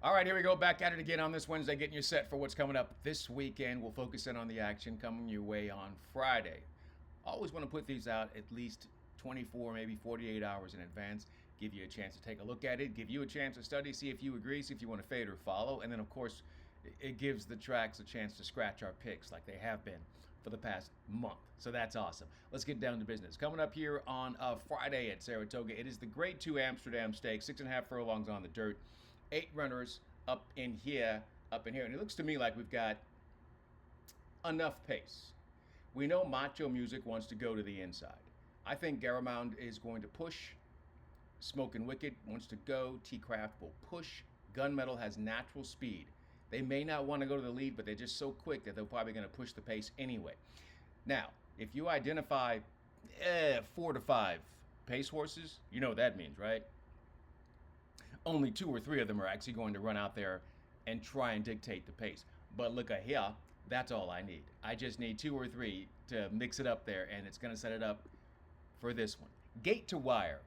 All right, here we go. Back at it again on this Wednesday, getting you set for what's coming up this weekend. We'll focus in on the action coming your way on Friday. Always want to put these out at least 24, maybe 48 hours in advance. Give you a chance to take a look at it, give you a chance to study, see if you agree, see if you want to fade or follow. And then, of course, it gives the tracks a chance to scratch our picks like they have been for the past month. So that's awesome. Let's get down to business. Coming up here on Friday at Saratoga, it is the Grade 2 Amsterdam Stakes, 6.5 furlongs on the dirt. 8 runners up in here. And it looks to me like we've got enough pace. We know Macho Music wants to go to the inside. I think Garamond is going to push. Smokin' Wicked wants to go. T-Craft will push. Gunmetal has natural speed. They may not want to go to the lead, but they're just so quick that they're probably going to push the pace anyway. Now, if you identify 4 to 5 pace horses, you know what that means, right? Only 2 or 3 of them are actually going to run out there and try and dictate the pace. But look at here, that's all I need. I just need 2 or 3 to mix it up there, and it's going to set it up for this one. Gate to Wire.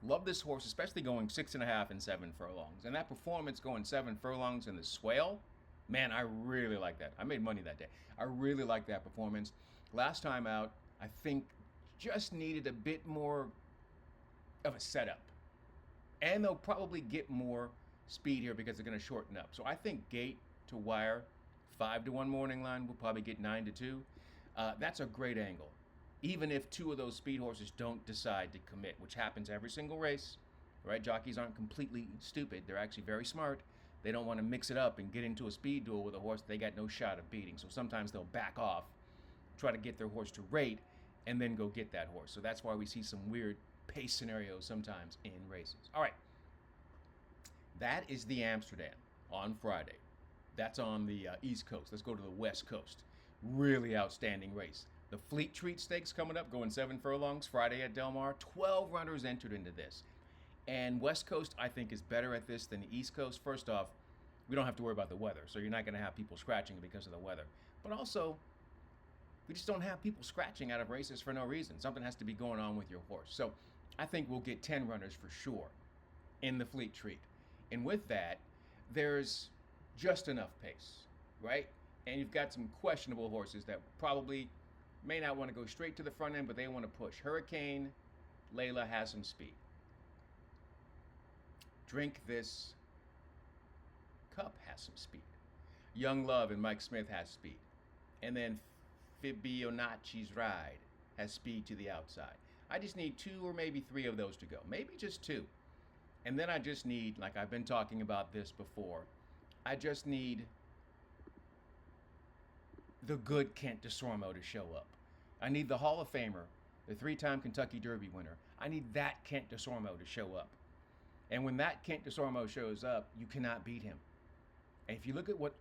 Love this horse, especially going 6.5 and 7 furlongs. And that performance going 7 furlongs in the swale, man, I really like that. I made money that day. I really like that performance. Last time out, I think just needed a bit more of a setup. And they'll probably get more speed here because they're going to shorten up. So I think Gate to Wire, 5 to 1 morning line, will probably get 9 to 2. That's a great angle. Even if 2 of those speed horses don't decide to commit, which happens every single race, right? Jockeys aren't completely stupid. They're actually very smart. They don't want to mix it up and get into a speed duel with a horse they got no shot of beating. So sometimes they'll back off, try to get their horse to rate, and then go get that horse. So that's why we see some weird pace scenarios sometimes in races. All right. That is the Amsterdam on Friday. That's on the East Coast. Let's go to the West Coast. Really outstanding race. The Fleet Treat Stakes coming up, going 7 furlongs Friday at Del Mar. 12 runners entered into this. And West Coast, I think, is better at this than the East Coast. First off, we don't have to worry about the weather, so you're not going to have people scratching because of the weather. But also, we just don't have people scratching out of races for no reason. Something has to be going on with your horse. So I think we'll get 10 runners for sure in the Fleet Treat. And with that, there's just enough pace, right? And you've got some questionable horses that probably may not want to go straight to the front end, but they want to push. Hurricane, Layla has some speed. Drink This Cup has some speed. Young Love and Mike Smith has speed. And then Fibonacci's Ride has speed to the outside. I just need 2 or maybe 3 of those to go. Maybe just 2. And then I just need, like I've been talking about this before, I just need the good Kent DeSormo to show up. I need the Hall of Famer, the 3-time Kentucky Derby winner. I need that Kent DeSormo to show up. And when that Kent DeSormo shows up, you cannot beat him. And if you look at what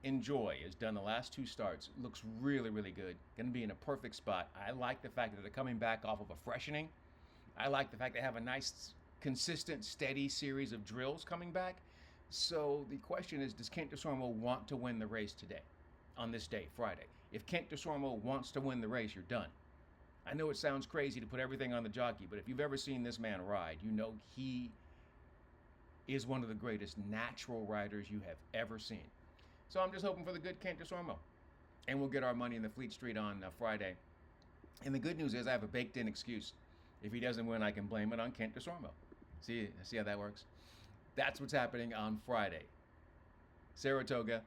Enjoy has done the last 2 starts, it looks really, really good. Going to be in a perfect spot. I like the fact that they're coming back off of a freshening. I like the fact they have a nice, consistent, steady series of drills coming back. So the question is, does Kent DeSormo want to win the race today, on this day, Friday? If Kent DeSormo wants to win the race, you're done. I know it sounds crazy to put everything on the jockey, but if you've ever seen this man ride, you know he is one of the greatest natural riders you have ever seen. So I'm just hoping for the good Kent DeSormo. And we'll get our money in the Fleet Street on Friday. And the good news is I have a baked-in excuse. If he doesn't win, I can blame it on Kent DeSormo. See how that works? That's what's happening on Friday. Saratoga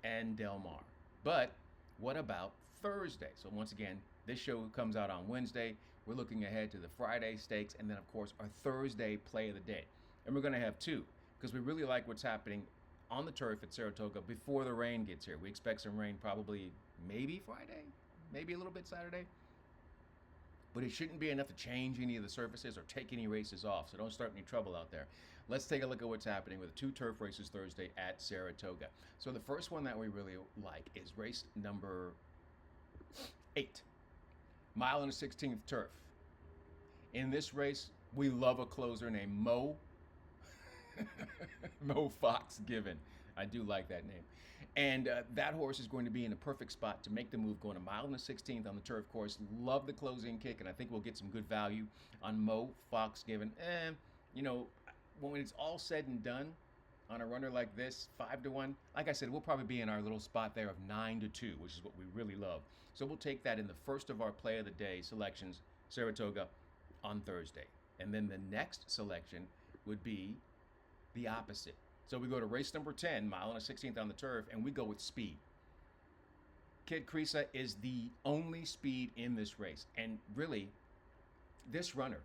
and Del Mar. But what about Thursday? So once again, this show comes out on Wednesday. We're looking ahead to the Friday stakes and then, of course, our Thursday play of the day. And we're going to have 2 because we really like what's happening on the turf at Saratoga before the rain gets here. We expect some rain probably maybe Friday, maybe a little bit Saturday. But it shouldn't be enough to change any of the surfaces or take any races off, so don't start any trouble out there. Let's take a look at what's happening with the 2 turf races Thursday at Saratoga. So the first one that we really like is race number 8, mile and a 16th turf. In this race, we love a closer named Mo Fox Given. I do like that name. And that horse is going to be in a perfect spot to make the move, going a mile and a 16th on the turf course. Love the closing kick, and I think we'll get some good value on Mo Fox Given. When it's all said and done, on a runner like this, 5-1. Like I said, we'll probably be in our little spot there of 9-2, which is what we really love. So we'll take that in the first of our play of the day selections, Saratoga, on Thursday. And then the next selection would be the opposite. So we go to race number 10, mile and a 16th on the turf, and we go with speed. Kid Creesa is the only speed in this race. And really, this runner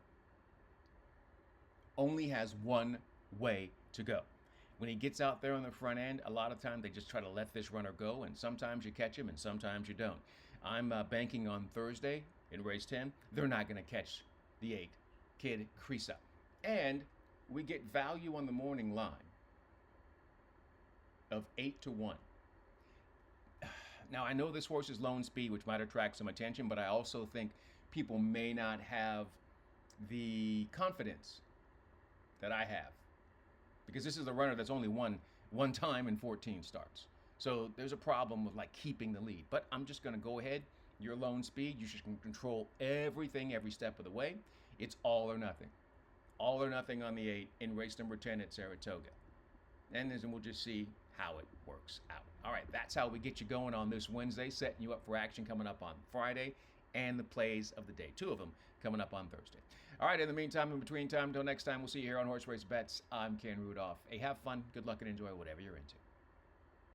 only has one way to go. When he gets out there on the front end, a lot of times they just try to let this runner go, and sometimes you catch him and sometimes you don't. I'm banking on Thursday in race 10. They're not going to catch the 8, Kid Creesa. And we get value on the morning line of 8-1. Now, I know this horse is lone speed, which might attract some attention, but I also think people may not have the confidence that I have, because this is a runner that's only won one time in 14 starts. So there's a problem with like keeping the lead. But I'm just going to go ahead. You're lone speed. You should control everything every step of the way. It's all or nothing. All or nothing on the 8 in race number 10 at Saratoga. And then we'll just see how it works out. All right, that's how we get you going on this Wednesday, setting you up for action coming up on Friday and the plays of the day. 2 of them coming up on Thursday. All right, in the meantime, in between time, until next time, we'll see you here on Horse Race Bets. I'm Ken Rudolph. Hey, have fun, good luck, and enjoy whatever you're into.